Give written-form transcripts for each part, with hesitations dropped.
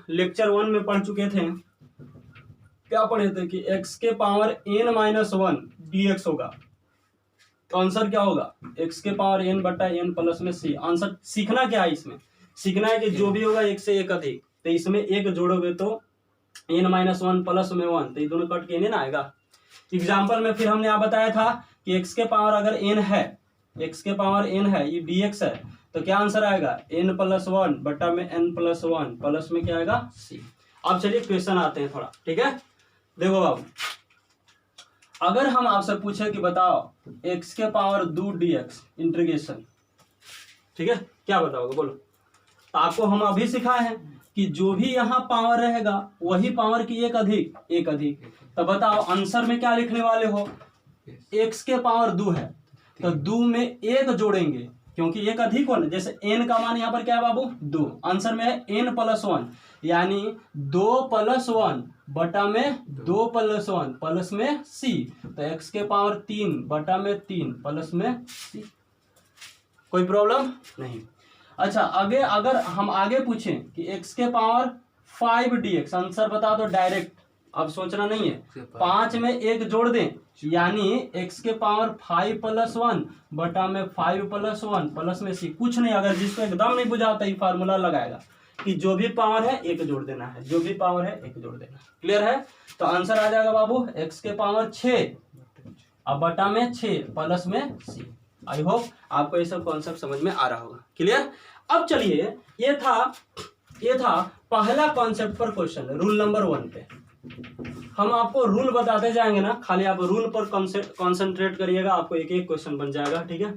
Lecture 1 में पढ़ चुके थे, क्या पढ़े थे कि x के पावर n-1 dx होगा, तो आंसर क्या होगा x के पावर n बटा n प्लस में c। आंसर सीखना क्या है, इसमें सीखना है कि जो भी होगा एक से एक अधिक, तो इसमें एक जोड़ोगे तो n-1 प्लस में 1, तो ये दोनों कट के n आएगा। एग्जाम्पल में फिर हमने यहाँ बताया था कि x के पावर अगर n है, x के पावर n है, ये dx है, तो क्या आंसर आएगा n प्लस 1 बटा में n प्लस 1 प्लस में क्या आएगा c। अब चलिए क्वेश्चन आते हैं थोड़ा, ठीक है। देखो बाबू, अगर हम आपसे पूछे कि बताओ x के पावर 2 dx इंटीग्रेशन, ठीक है, क्या बताओगे बोलो। तो आपको हम अभी सिखाए हैं कि जो भी यहाँ पावर रहेगा वही पावर की एक अधिक। तो बताओ आंसर में क्या लिखने वाले हो, x के पावर 2 है तो 2 में एक जोड़ेंगे क्योंकि एक अधिक होना, जैसे n का मान यहाँ पर क्या है बाबू 2, आंसर में है n प्लस 1 यानी 2 प्लस 1 बटा में 2 प्लस 1 प्लस में c, तो x के पावर 3 बटा में 3 प्लस में c। कोई प्रॉब्लम नहीं। अच्छा आगे, अगर हम आगे पूछें कि x के पावर 5 dx, आंसर बता दो डायरेक्ट, अब सोचना नहीं है, 5 में एक जोड़ दें यानी x के पावर 5 प्लस 1 बटा में 5 प्लस 1 प्लस में c। कुछ नहीं, अगर जिसको एकदम नहीं बुझाता ही फार्मूला लगाएगा कि जो भी पावर है एक जोड़ देना है, जो भी पावर है एक जोड़ देना। क्लियर है, तो आंसर आ जाएगा बाबू x के पावर 6 अब बटा में 6 प्लस में c। आई होप आपको ये सब कॉन्सेप्ट समझ में आ रहा होगा। क्लियर। अब चलिए, ये था पहला कॉन्सेप्ट पर क्वेश्चन, रूल नंबर 1 पे। हम आपको रूल बताते जाएंगे ना, खाली आप रूल पर कॉन्सेंट्रेट करिएगा, आपको एक एक क्वेश्चन बन जाएगा, ठीक है।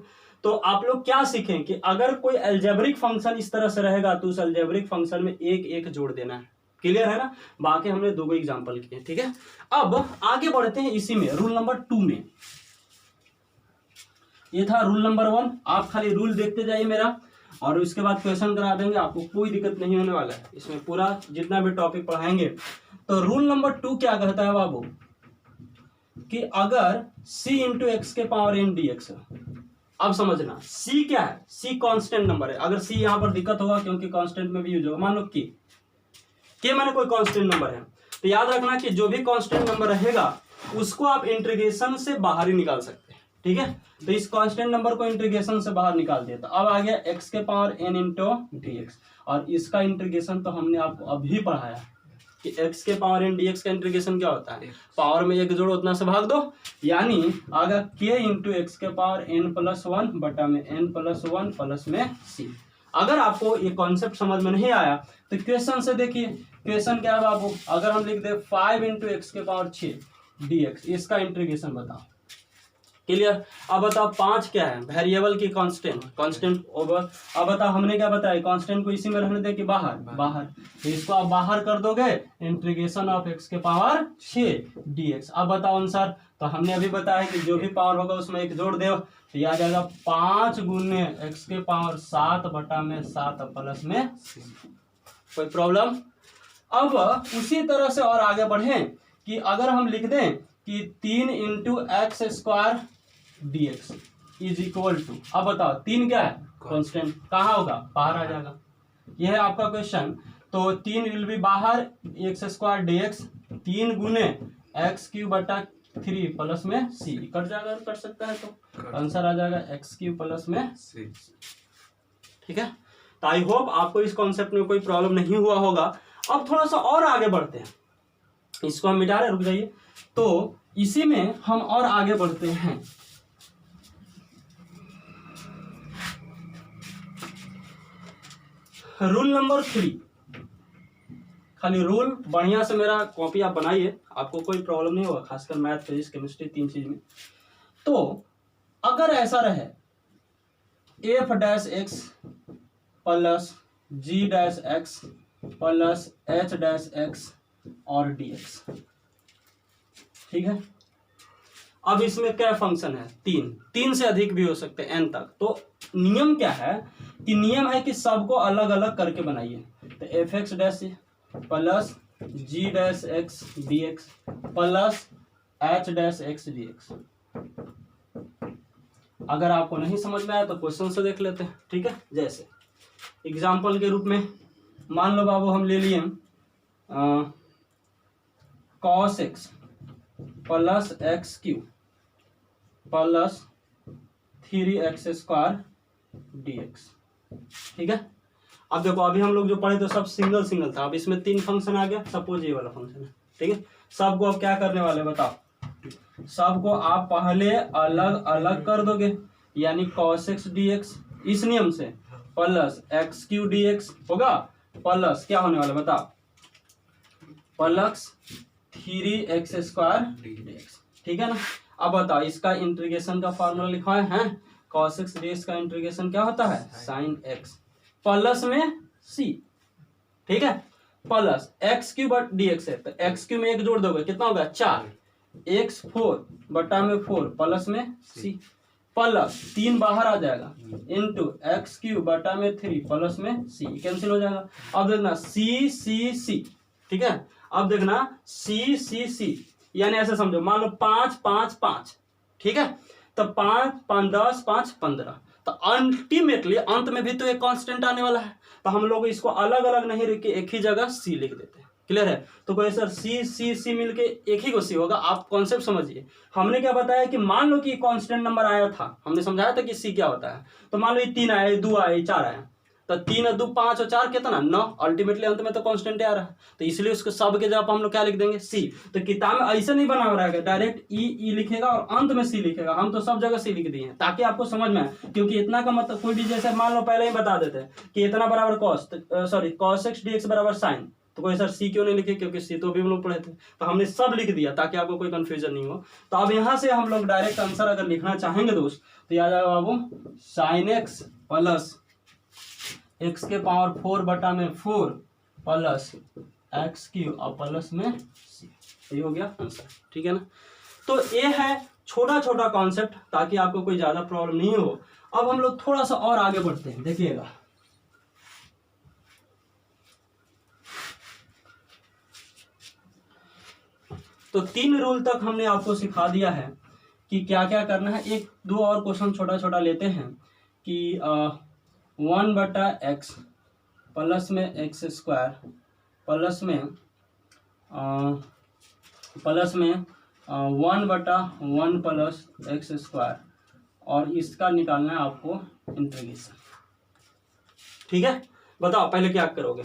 तो आप लोग क्या सीखें कि अगर कोई अलजेब्रिक फंक्शन इस तरह से रहेगा तो उस अलजेब्रिक फंक्शन में एक एक जोड़ देना है। क्लियर है ना, बाकी हमने 2 एग्जांपल किए, ठीक है। अब आगे बढ़ते हैं इसी में, रूल नंबर 2 में। ये था रूल नंबर 1, आप खाली रूल देखते जाइए मेरा, और उसके बाद क्वेश्चन करा देंगे, आपको कोई दिक्कत नहीं होने वाला है इसमें, पूरा जितना भी टॉपिक पढ़ाएंगे। तो रूल नंबर 2 क्या कहता है बाबू कि अगर c इंटू एक्स के पावर n dx, अब समझना c क्या है, c कांस्टेंट नंबर है। अगर c यहां पर दिक्कत होगा क्योंकि कांस्टेंट में भी यूज होगा, मान लो k माने कोई कांस्टेंट नंबर है, तो याद रखना कि जो भी कांस्टेंट नंबर रहेगा उसको आप इंटीग्रेशन से बाहर ही निकाल सकते हैं, ठीक है। तो इस कांस्टेंट नंबर को इंटीग्रेशन से बाहर निकाल दिया, तो अब आ गया x के पावर n इंटू dx, और इसका इंटीग्रेशन तो हमने आपको अभी पढ़ाया कि x के पावर n dx का इंटीग्रेशन क्या होता है, पावर में एक जोड़ो उतना से भाग दो, यानी आगा k इंटू एक्स के पावर n प्लस 1 बटा में n प्लस 1 प्लस में c। अगर आपको ये कॉन्सेप्ट समझ में नहीं आया तो क्वेश्चन से देखिए, क्वेश्चन क्या है बाबू, अगर हम लिख दे 5 इंटू एक्स के पावर 6 dx, इसका इंटीग्रेशन बताओ। क्लियर। अब बताओ 5 क्या है, वेरिएबल की कांस्टेंट ओवर। अब बताओ हमने क्या बताया, कांस्टेंट को इसी में रहने दे कि बाहर, तो इसको आप बाहर कर दोगे, इंटीग्रेशन ऑफ x के पावर 6 dx। अब बताओ आंसर, तो हमने अभी बताया कि जो भी पावर होगा उसमें एक जोड़ दो, तो यह आ जाएगा 5 गुने x के पावर 7 बटा में 7 प्लस में। कोई प्रॉब्लम। अब उसी तरह से और आगे बढ़े कि अगर हम लिख दें कि 3 into X square dx is equal to, अब बताओ 3 क्या है कांस्टेंट, कहाँ होगा बाहर आ जाएगा, यह है आपका क्वेश्चन। तो 3 विल बी बाहर, एक्स स्क्वायर dx 3 गुने एक्स क्यू बटा 3 प्लस में c, कट जाएगा, कट सकता है, तो आंसर आ जाएगा एक्स क्यू प्लस में c। ठीक है, तो आई होप आपको इस कॉन्सेप्ट में कोई प्रॉब्लम नहीं हुआ होगा। अब थोड़ा सा और आगे बढ़ते हैं, इसको हम मिटा रहे, रुक जाइए। तो इसी में हम और आगे बढ़ते हैं। रूल नंबर 3, खाली रूल बढ़िया से मेरा कॉपी आप बनाइए, आपको कोई प्रॉब्लम नहीं होगा, खासकर मैथ, फिजिक्स, केमिस्ट्री 3 चीज में। तो अगर ऐसा रहे f dash x plus g dash x plus h dash x और dx, ठीक है। अब इसमें क्या फंक्शन है, 3 से अधिक भी हो सकते हैं n तक। तो नियम क्या है कि नियम है कि सबको अलग अलग करके बनाइए। तो f x dash plus g dash x d x plus h dash x d x. अगर आपको नहीं समझ में आया तो क्वेश्चन से देख लेते हैं, ठीक है। जैसे एग्जाम्पल के रूप में मान लो बाबू हम ले लिए cos x plus x Q plus 3x² dx। ठीक है, अब देखो अभी हम लोग जो पढ़े तो सब सिंगल सिंगल था, अब इसमें 3 फंक्शन आ गया, सपोज ये वाला फंक्शन है। ठीक है, सबको अब क्या करने वाले बताओ, सबको आप पहले अलग अलग कर दोगे, यानी cos x dx इस नियम से प्लस एक्स क्यू dx होगा प्लस क्या होने वाला बताओ, प्लस 3x² dx। ठीक है ना, अब बताओ इसका इंटीग्रेशन का फॉर्मूला लिखा है cos x dx का इंटीग्रेशन क्या होता है sin x प्लस में c। ठीक है, plus x Q but dx है, तो एक्स क्यू में एक जोड़ दोगे कितना होगा 4, x 4 बटा में 4 प्लस में c प्लस 3 बाहर आ जाएगा इंटू एक्स क्यू बटा में 3 प्लस में c कैंसिल हो जाएगा। अब देखना c। ठीक है, अब देखना c यानी ऐसे समझो, मान लो 5 5 5। ठीक है, तो 5 5 10 5 15, तो अल्टीमेटली अंत में भी तो एक कांस्टेंट आने वाला है, तो हम लोग इसको अलग अलग नहीं लिख के एक ही जगह सी लिख देते हैं। क्लियर है, तो कोई सर सी मिलके एक ही को सी होगा, आप कॉन्सेप्ट समझिए। हमने क्या बताया कि मान लो कि कांस्टेंट नंबर आया था, हमने समझाया था कि सी क्या होता है, तो मान लो ये 3 आया, 2 आया, 4 आया, तो 3 2 5 और 4 कितना 9, अल्टीमेटली अंत में तो कांस्टेंट आ रहा है, तो इसलिए उसको सब के जगह हम लोग क्या लिख देंगे सी। तो किताब में ऐसे नहीं बना हुआ रहेगा, डायरेक्ट ई लिखेगा और अंत में सी लिखेगा, हम तो सब जगह सी लिख दिए हैं ताकि आपको समझ में आए, क्योंकि इतना का मतलब कोई भी जैसे मान लो पहले ही बता देते हैं कि इतना बराबर cos x dx बराबर साइन, तो कोई सर सी क्यों नहीं लिखे, क्योंकि सी तो भी हम लोग पढ़े थे, तो हमने सब लिख दिया ताकि आपको कोई कंफ्यूजन नहीं हो। तो अब यहाँ से हम लोग डायरेक्ट आंसर अगर लिखना चाहेंगे दोस्त, तो याद आएगा बाबू साइन एक्स प्लस एक्स के पावर 4 बटा में 4 प्लस एक्स क्यू और प्लस में सी, ये हो गया आंसर। ठीक है ना, तो ये है छोटा छोटा कॉन्सेप्ट ताकि आपको कोई ज्यादा प्रॉब्लम नहीं हो। अब हम लोग थोड़ा सा और आगे बढ़ते हैं, देखिएगा तो 3 रूल तक हमने आपको सिखा दिया है कि क्या क्या करना है। एक दो और क्वेश्चन छोटा छोटा लेते हैं कि 1 बटा एक्स प्लस में एक्स स्क्वायर प्लस में 1 बटा 1 प्लस एक्स स्क्वायर, और इसका निकालना है आपको इंटीग्रेशन। ठीक है, बताओ पहले क्या करोगे,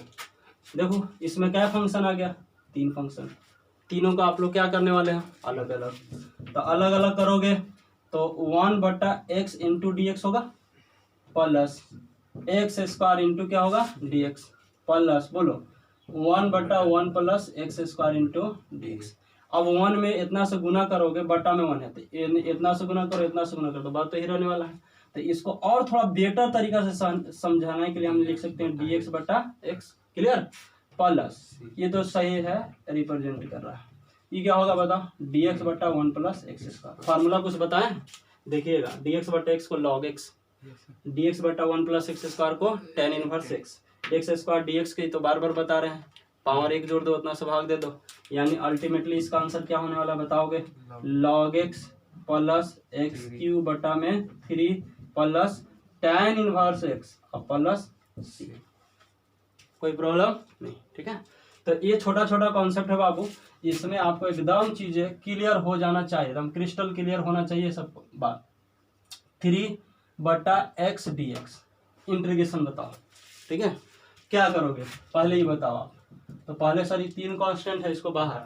देखो इसमें क्या फंक्शन आ गया, 3 फंक्शन, तीनों का आप लोग क्या करने वाले हैं अलग अलग, तो अलग अलग करोगे तो 1 बटा एक्स इंटू डी एक्स होगा प्लस एक्स स्क्वायर इंटू क्या होगा डी एक्स प्लस बोलो 1 बटा 1 plus x square into D x. अब 1 में इतना से गुना करोगे, बटा में 1 है तो इतना से गुना करो, इतना से गुना करो, तो बात तो ही रहने वाला है। तो इसको और थोड़ा बेटर तरीका से समझाने के लिए हम लिख सकते हैं डी एक्स बटा एक्स। क्लियर, प्लस ये तो सही है, रिप्रेजेंट कर रहा है, ये क्या होगा बताओ डी एक्स बटा 1 प्लस एक्स स्क्वायर। फार्मूला कुछ बताएं, देखिएगा डी एक्स बटा एक्स को लॉग एक्स, डी एक्स बटा 1 प्लस एक्स स्क्वायर को tan inverse x, x square D x की तो बार बार बता रहे हैं, पावर 1 जोड़ दो उतना से भाग दे दो, यानी अल्टीमेटली इसका आंसर क्या होने वाला बताओगे log X plus x Q बटा में 3 प्लस tan इनवर्स एक्स और प्लस सी। कोई प्रॉब्लम नहीं, ठीक है। तो ये छोटा छोटा कॉन्सेप्ट है बाबू, इसमें आपको एकदम चीजें क्लियर हो जाना चाहिए, एकदम क्रिस्टल क्लियर होना चाहिए सब बात। 3 बटा एक्स डी एक्स इंटीग्रेशन बताओ, ठीक है, क्या करोगे पहले ही बताओ आप। तो पहले सारी 3 कांस्टेंट है, इसको बाहर,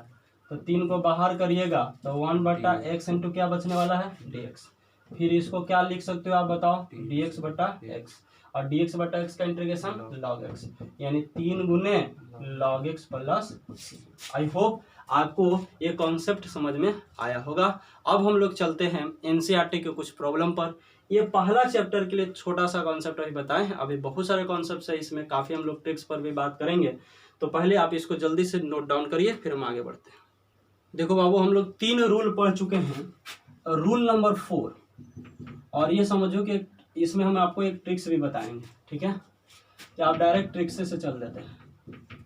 तो 3 को बाहर करिएगा तो 1 बटा एक्स इंटू क्या बचने वाला है डी एक्स, फिर इसको क्या लिख सकते हो आप बताओ डी एक्स बटा एक्स, और डी एक्स बटा एक्स का इंटीग्रेशन लॉग एक्स, यानी 3 गुने log X plus C. I hope आपको ये कॉन्सेप्ट समझ में आया होगा। अब हम लोग चलते हैं एनसीईआरटी के कुछ प्रॉब्लम पर। ये पहला चैप्टर के लिए छोटा सा कॉन्सेप्ट अभी बताएं, अभी बहुत सारे कॉन्सेप्ट है इसमें, काफ़ी हम लोग ट्रिक्स पर भी बात करेंगे, तो पहले आप इसको जल्दी से नोट डाउन करिए फिर हम आगे बढ़ते हैं। देखो बाबू हम लोग 3 रूल पढ़ चुके हैं, रूल नंबर 4, और ये समझो कि इसमें हम आपको एक ट्रिक्स भी बताएंगे, ठीक है, कि आप डायरेक्ट ट्रिक्स से चल देते हैं।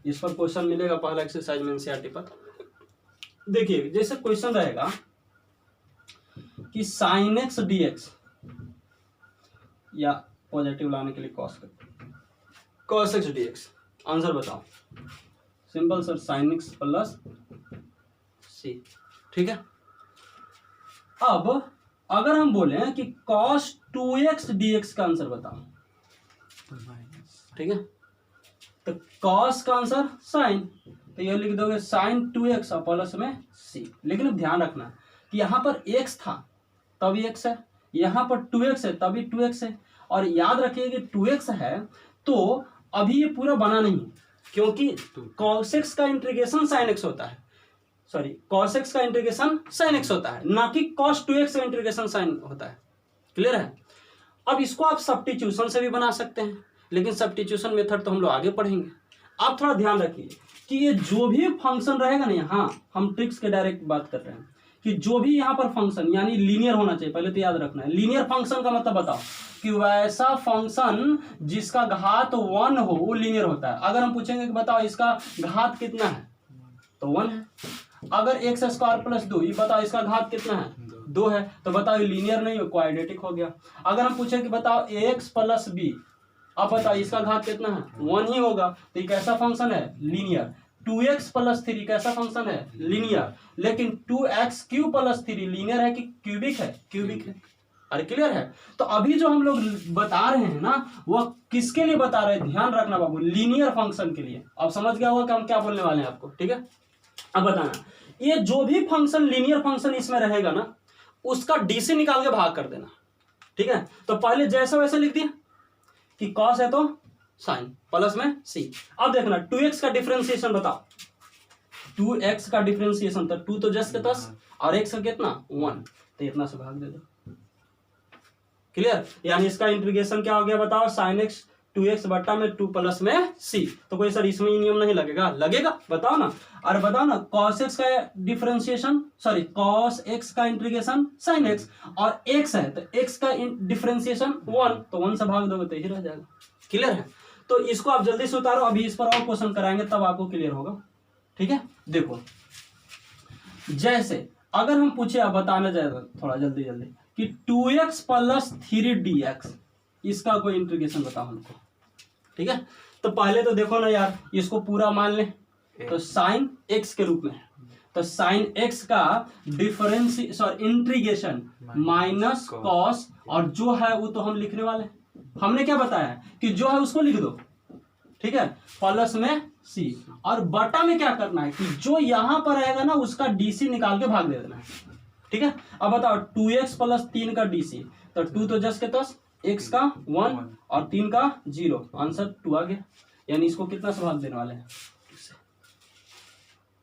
इस पर क्वेश्चन मिलेगा पहला एक्सरसाइज में एनसीईआरटी पर। देखिए जैसे क्वेश्चन रहेगा कि साइन एक्स डी एक्स, या पॉजिटिव लाने के लिए cos x d x, answer बताओ simple sir sine x plus c, ठीक है। अब अगर हम बोले कि cos 2x dx का आंसर बताओ, ठीक है, तो cos का आंसर साइन, तो ये लिख दोगे साइन 2x और प्लस में c। लेकिन अब ध्यान रखना कि यहाँ पर x था तभी x है, यहाँ पर 2x है तभी 2x है, और याद रखिए कि 2x है तो अभी ये पूरा बना नहीं, क्योंकि cos x का इंटीग्रेशन sin x होता है, सॉरी cos x का इंटीग्रेशन sin x होता है, ना कि cos 2x का इंटीग्रेशन sin होता है। क्लियर है। अब इसको आप सब्स्टिट्यूशन से भी बना सकते हैं, लेकिन सब्स्टिट्यूशन मेथड तो हम लोग आगे पढ़ेंगे। आप थोड़ा ध्यान रखिए कि ये जो भी फंक्शन रहेगा ना, यहाँ हम ट्रिक्स के डायरेक्ट बात कर रहे हैं कि जो भी यहाँ पर फंक्शन यानी लीनियर होना चाहिए, पहले तो याद रखना है। लीनियर फंक्शन का मतलब बताओ कि वैसा फंक्शन जिसका घात 1 हो वो लीनियर होता है। अगर हम पूछेंगे कि बताओ इसका घात कितना है, तो 1 है। अगर एक्स स्क्वायर प्लस 2, ये बताओ इसका घात कितना है, 2 है, तो बताओ ये लीनियर नहीं हो, क्वाड्रेटिक हो गया। अगर हम पूछे कि बताओ एक्स प्लस बी, अब बताओ इसका घात कितना है, 1 ही होगा, तो ये कैसा फंक्शन है, लीनियर। 2x प्लस 3 कैसा फंक्शन है, लीनियर। लेकिन 2x³ प्लस 3 लीनियर है कि क्यूबिक है, क्यूबिक है। अरे क्लियर है। तो अभी जो हम लोग बता रहे हैं ना, वह किसके लिए बता रहे हैं, ध्यान रखना बाबू, लीनियर फंक्शन के लिए। अब समझ गया होगा कि हम क्या बोलने वाले हैं आपको, ठीक है। अब बताना, ये जो भी फंक्शन लीनियर फंक्शन इसमें रहेगा ना, उसका डी से निकाल के भाग कर देना, ठीक है। तो पहले जैसा वैसा लिख दिया कि cos है तो साइन प्लस में c। अब देखना 2x का डिफरेंशिएशन बताओ, 2x का डिफरेंशिएशन, तो 2 तो जस्ट 10 और x का कितना 1, तो इतना से भाग दे दो। क्लियर। यानी इसका इंटीग्रेशन क्या हो गया बताओ, साइन x 2x बट्टा में 2 प्लस में c। तो कोई सर इसमें नियम नहीं लगेगा, लगेगा बताओ ना। अरे बताओ ना, cos x का डिफरेंशिएशन, सॉरी cos x का इंटीग्रेशन sin x, और x है तो x का डिफरेंशिएशन 1, तो 1 से भाग दोगे तो ही रह जाएगा। क्लियर है। तो इसको आप जल्दी से उतारो, अभी इस पर और क्वेश्चन कराएंगे तब आपको क्लियर होगा, ठीक है। देखो जैसे अगर हम पूछे, आप बताना चाहे थोड़ा जल्दी जल्दी कि 2x प्लस 3 dx, इसका कोई इंटीग्रेशन बताओ हमको, ठीक है। तो पहले तो देखो ना यार, इसको पूरा मान ले तो साइन x के रूप में है, तो साइन x का difference sorry integration minus cos, और जो है वो तो हम लिखने वाले हैं। हमने क्या बताया कि जो है उसको लिख दो, ठीक है, प्लस में c, और बटा में क्या करना है कि जो यहां पर रहेगा ना उसका dc निकाल के भाग दे देना है, ठीक है। अब बताओ 2x प्लस 3 का dc, तो 2 तो जस्ट के 10, x का 1 और 3 का 0, आंसर 2 आ गया। यानी इसको कितना से भाग देने वाले हैं,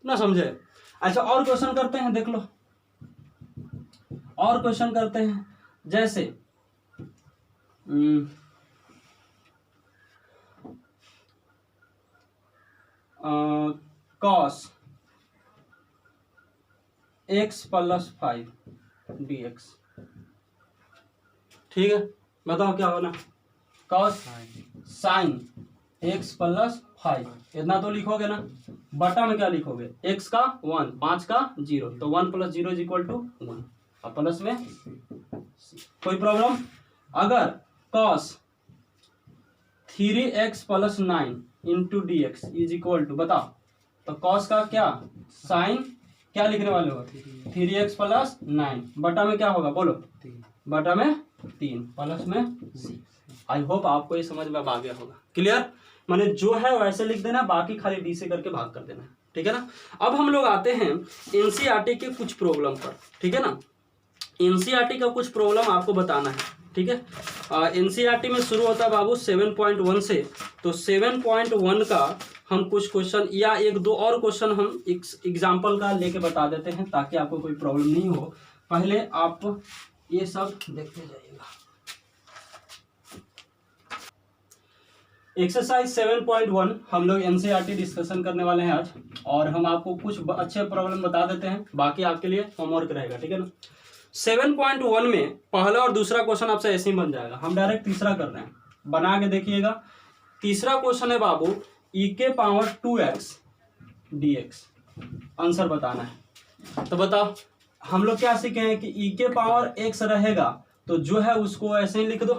ना समझे। अच्छा और क्वेश्चन करते हैं, देख लो और क्वेश्चन करते हैं। जैसे cos x प्लस 5 dx, ठीक है। बताओ क्या होना, cos साइन x प्लस 5, इतना तो लिखोगे ना, बटा में क्या लिखोगे, x का 1 5 का 0, तो 1 प्लस 0 इज इक्वल टू 1, और प्लस में कोई प्रॉब्लम। अगर cos 3x plus 9 into dx is equal to, बताओ तो cos का क्या साइन क्या लिखने वाले हो, 3x प्लस 9 बटा में क्या होगा बोलो, बटा में 3 प्लस में c। आई होप आपको ये समझ में आ गया होगा। क्लियर। माने जो है वैसे लिख देना, बाकी खाली डी से करके भाग कर देना, ठीक है ना। अब हम लोग आते हैं एनसीईआरटी के कुछ प्रॉब्लम पर, ठीक है ना। एनसीईआरटी का कुछ प्रॉब्लम आपको बताना है, ठीक है। एनसीईआरटी में शुरू होता है बाबू 7.1 से, तो 7.1 का हम कुछ क्वेश्चन या एक दो और क्वेश्चन हम एग्जाम्पल का लेके बता देते हैं, ताकि आपको कोई प्रॉब्लम नहीं हो। पहले आप ये सब देखते जाइएगा। एक्सरसाइज 7.1 हम लोग एनसीईआरटी डिस्कशन करने वाले हैं आज, और हम आपको कुछ अच्छे प्रॉब्लम बता देते हैं, बाकी आपके लिए होमवर्क रहेगा, ठीक है ना। 7.1 में पहला और दूसरा क्वेश्चन आपसे ऐसे ही बन जाएगा, हम डायरेक्ट तीसरा कर रहे हैं, बना के देखिएगा। तीसरा क्वेश्चन है बाबू e के पावर 2x dx, आंसर बताना है। तो बताओ हम लोग क्या सीखे हैं कि e के पावर x रहेगा तो जो है उसको ऐसे ही लिख दो।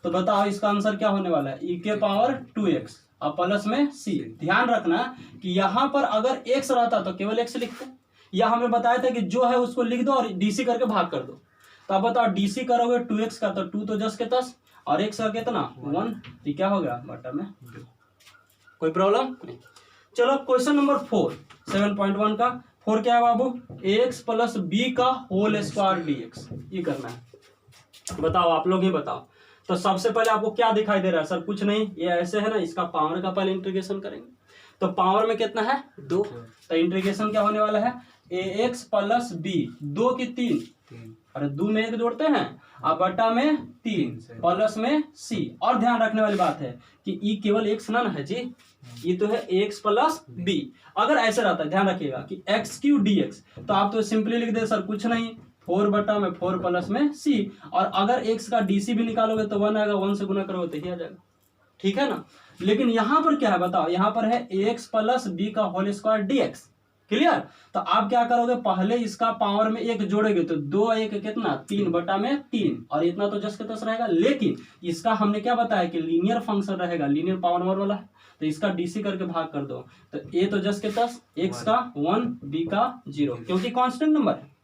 तो बताओ इसका आंसर क्या होने वाला है, e के पावर 2x, और प्लस में सी। ध्यान रखना कि यहाँ पर अगर x रहता तो केवल x लिखते, या हमें बताया था कि जो है उसको लिख दो और डीसी करके भाग कर दो। तो अब बताओ डीसी करोगे 2x का तो 2 तो 10 के 10 और x का कितना 1, तो क्या हो गया बटा में 2। कोई प्रॉब्लम नहीं। चलो क्वेश्चन नंबर 4 7.1 का 4 क्या है बाबू, ax प्लस बी का होल स्क्वायर dx, ये करना है। बताओ आप लोग ही बताओ। तो सबसे पहले आपको क्या दिखाई दे रहा है, सर कुछ नहीं, ये ऐसे है ना, इसका पावर का पहले इंटीग्रेशन करेंगे। तो पावर में कितना है 2, तो इंटीग्रेशन क्या होने वाला है ax प्लस बी 2 की 3, अरे 2 में 1 जोड़ते हैं अब बटा में 3 प्लस में c। और ध्यान रखने वाली बात है कि ई केवल x ना है जी, ये तो है ax प्लस बी। अगर ऐसे रहता है ध्यान रखिएगा कि एक्स क्यू डी एक्स, तो आप तो सिंपली लिख दे सर कुछ नहीं 4 बटा में 4 प्लस में c। और अगर x का डीसी भी निकालोगे तो 1 आएगा, 1 से गुना करोगे तो ही आ जाएगा, ठीक है ना। लेकिन यहां पर क्या है बताओ, यहां पर है ax प्लस बी का होल स्क्वायर dx, क्लियर। तो आप क्या करोगे, पहले इसका पावर में 1 जोड़ेंगे तो 2 1 कितना 3 बटा में 3, और इतना तो 10 के 10 रहेगा। लेकिन इसका हमने क्या बताया कि लीनियर फंक्शन रहेगा, लीनियर पावर वाला है, तो इसका डीसी करके भाग कर दो। तो a तो 10 के 10, x का 1 b का 0, क्योंकि कांस्टेंट नंबर है।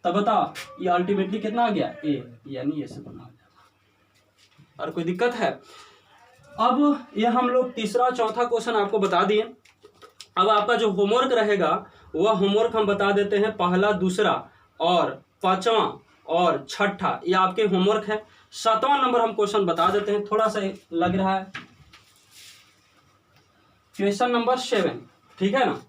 तब बताओ ये अल्टीमेटली कितना आ गया a, यानी ये से गुना हो जाएगा। और कोई दिक्कत है। अब ये हम लोग तीसरा चौथा क्वेश्चन आपको बता दिए। अब आपका जो होमवर्क रहेगा वह होमवर्क हम बता देते हैं, पहला दूसरा और पांचवा और छठा, ये आपके होमवर्क है। 7वां नंबर हम क्वेश्चन बता देते हैं, थोड़ा सा लग रहा है क्वेश्चन नंबर 7, ठीक है ना।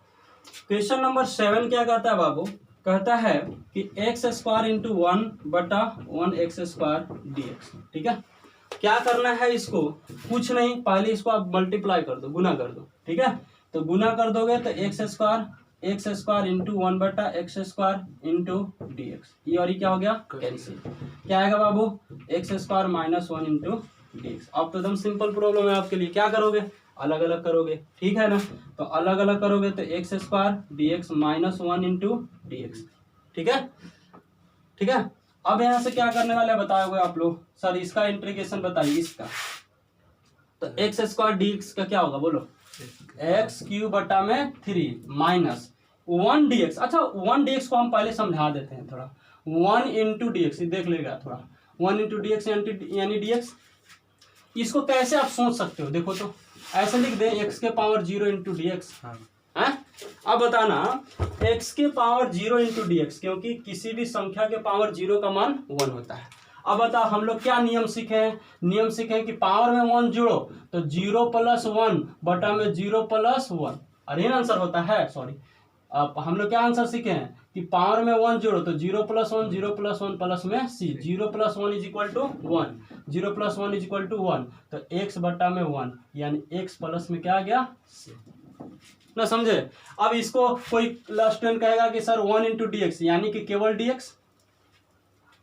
क्वेश्चन नंबर 7 क्या कहता है बाबू, कहता है कि एक्स स्क्वायर इंटू 1 बटा 1 स्क्वायर dx, ठीक है। क्या करना है इसको, कुछ नहीं, पहले इसको आप मल्टीप्लाई कर दो, गुना कर दो, ठीक है। तो गुना कर दोगे तो एक्स स्क्वायर इंटू 1 बटा एक्स स्क्वायर इंटू dx, ये और ये क्या हो गया कैंसिल। क्या आएगा बाबू x square minus 1 into dx। अब तो एकदम सिंपल प्रॉब्लम है आपके लिए, क्या करोगे अलग अलग करोगे, ठीक है ना। तो अलग अलग करोगे तो x square dx minus 1 into dx, ठीक है, ठीक है। अब यहाँ से क्या करने वाले बताओगे आप लोग, सर इसका इंटीग्रेशन बताइए इसका। तो एक्स स्क्वायर dx का क्या होगा बोलो, एक्स क्यू बटा में 3 माइनस 1 dx। अच्छा 1 dx को हम पहले समझा देते हैं थोड़ा, 1 इंटू dx देख लेगा थोड़ा, 1 इंटू dx यानी dx। इसको कैसे आप सोच सकते हो, देखो तो ऐसे लिख दे x के पावर 0 इंटू dx है। अब बताना x के पावर 0 इंटू dx, क्योंकि किसी भी संख्या के पावर 0 का मान 1 होता है। अब बताओ हम लोग क्या नियम सीखे हैं, नियम सीखे हैं कि पावर में 1 जोड़ो तो 0 प्लस 1 बटा में 0 प्लस 1, अरे आंसर होता है, सॉरी। अब हम लोग क्या आंसर सीखे हैं कि पावर में 1 जोड़ो तो 0 प्लस 1 0 प्लस 1 प्लस में c, 0 plus 1 is equal to 1, 0 plus 1 is equal to 1, तो x बटा में 1 यानी x प्लस में क्या आ गया c ना, समझे। अब इसको कोई स्टूडेंट कहेगा कि सर 1 इंटू dx यानी कि केवल dx,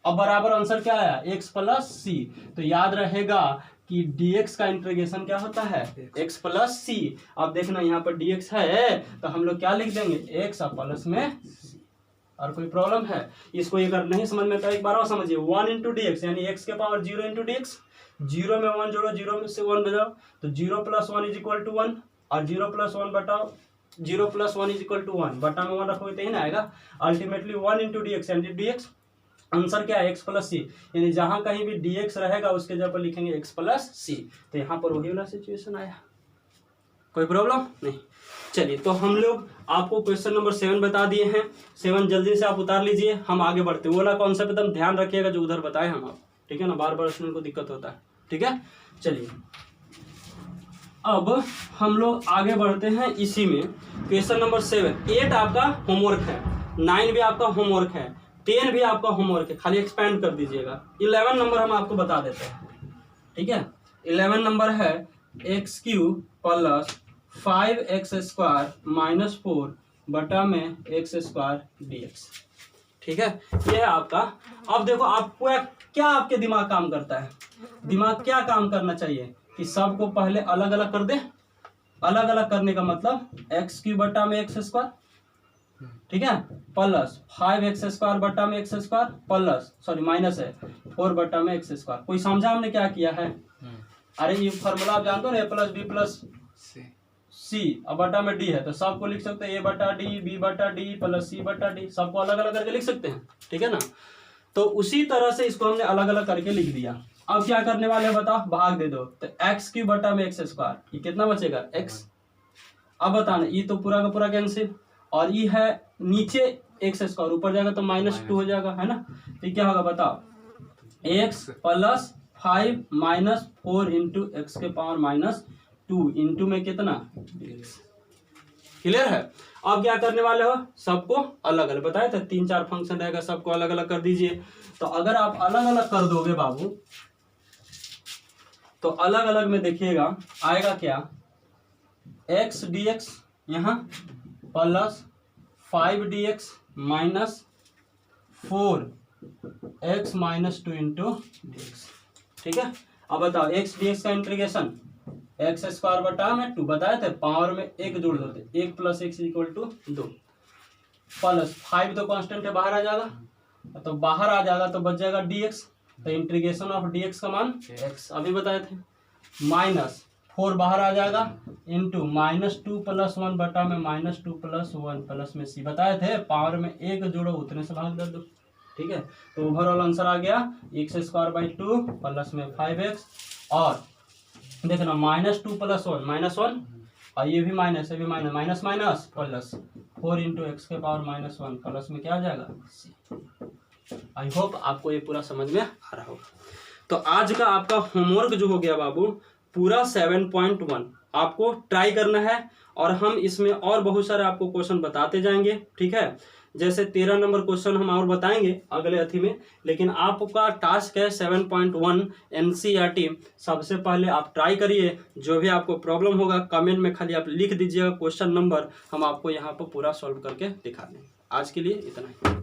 अब बराबर आंसर क्या आया x प्लस c। तो याद रहेगा कि dx का इंटीग्रेशन क्या होता है x प्लस c। अब देखना यहाँ पर dx है तो हम लोग क्या लिख देंगे x प्लस में c। और कोई प्रॉब्लम है इसको, ये अगर नहीं समझ में तो एक बार और समझिए, 1 इंटू dx यानी x के पावर 0 इंटू dx, 0 में 1 जोड़ो 0 में से 1 बजाओ तो 0 प्लस 1 इज इक्वल टू 1, और 0 प्लस 1 बटाओ 0 प्लस 1 इज इक्वल टू 1, बटा में 1 रखोगे तो ही ना आएगा। अल्टीमेटली 1 इंटू dx यानी dx आंसर क्या है x प्लस सी, यानी जहां कहीं भी dx रहेगा उसके जगह पर लिखेंगे x प्लस सी। तो यहाँ पर वही वाला सिचुएशन आया, कोई प्रॉब्लम नहीं। चलिए तो हम लोग आपको क्वेश्चन नंबर 7 बता दिए हैं, 7 जल्दी से आप उतार लीजिए, हम आगे बढ़ते हैं। वो वाला कॉन्सेप्ट एकदम ध्यान रखिएगा जो उधर बताए हम आप, ठीक है ना, बार बार स्टूडेंट को दिक्कत होता है, ठीक है। चलिए अब हम लोग आगे बढ़ते हैं इसी में, क्वेश्चन नंबर 7, 8 आपका होमवर्क है, 9 भी आपका होमवर्क है, 10 भी आपका होमवर्क है, खाली एक्सपेंड कर दीजिएगा। 11 नंबर हम आपको बता देते हैं, ठीक है। 11 नंबर है x cube plus 5x square minus 4 बटा में x स्क्वायर dx, ठीक है, ये है आपका। अब देखो आपको क्या आपके दिमाग काम करता है, दिमाग क्या काम करना चाहिए कि सबको पहले अलग अलग कर दे। अलग अलग करने का मतलब एक्स क्यूब बटा में एक्स स्क्वायर, ठीक है, प्लस 5x स्क्वायर बटा में x square plus sorry minus है 4 बटा में एक्स स्क्वायर। कोई समझा हमने क्या किया है? अरे ये फॉर्मूला आप जानते हो ना, ए प्लस बी प्लस सी अब बटा में डी है तो सबको लिख सकते हैं a बटा डी, b बटा डी प्लस c बटा डी, सबको अलग अलग करके लिख सकते हैं, ठीक है ना। तो उसी तरह से इसको हमने अलग अलग करके लिख दिया। अब क्या करने वाले हैं बताओ, भाग दे दो, तो एक्स क्यूब बटा में एक्स स्क्वायर, ये कितना बचेगा x। अब बताना ये तो पूरा का पूरा कैंसिल, और ये है नीचे एक्स स्क्वायर, ऊपर जाएगा तो -2 हो जाएगा, है ना। तो क्या होगा बताओ, x plus 5 minus 4 into x के पावर -2 इंटू में कितना x। क्लियर है। अब क्या करने वाले हो, सबको अलग अलग बताए थे 3-4 फंक्शन रहेगा, सबको अलग अलग कर दीजिए। तो अगर आप अलग अलग कर दोगे बाबू, तो अलग अलग में देखिएगा आएगा क्या, x dx यहाँ plus 5 dx minus 4x minus 2 into dx, ठीक है। अब बताओ x dx का इंटीग्रेशन एक्स स्क्वायर बटा में 2 बताए थे, पावर में 1 जोड़ देते, 1 plus X equal to 2 plus 5 तो कांस्टेंट है बाहर आ जाएगा, तो बाहर आ जाएगा तो बच जाएगा dx, तो इंटीग्रेशन ऑफ dx का मान x अभी बताए थे, माइनस 4 बाहर आ जाएगा इंटू -2 प्लस 1 बटा में -2 प्लस 1 प्लस में c बताए थे, पावर में 1 जोड़ो उतने से भाग कर दो, ठीक है। तो ओवरऑल आंसर आ गया x स्क्वायर बाई 2 प्लस में 5x, और देखना -2 प्लस 1 -1, और ये भी माइनस, ये भी minus, minus minus plus 4 into x के पावर -1 प्लस में क्या आ जाएगा c। आई होप आपको ये पूरा समझ में आ रहा होगा। तो आज का आपका होमवर्क जो हो गया बाबू पूरा 7.1 आपको ट्राई करना है, और हम इसमें और बहुत सारे आपको क्वेश्चन बताते जाएंगे, ठीक है। जैसे 13 नंबर क्वेश्चन हम और बताएंगे अगले अथी में, लेकिन आपका टास्क है 7.1 NCERT। सबसे पहले आप ट्राई करिए, जो भी आपको प्रॉब्लम होगा कमेंट में खाली आप लिख दीजिएगा क्वेश्चन नंबर, हम आपको यहाँ पर पूरा सॉल्व करके दिखा देंगे। आज के लिए इतना ही।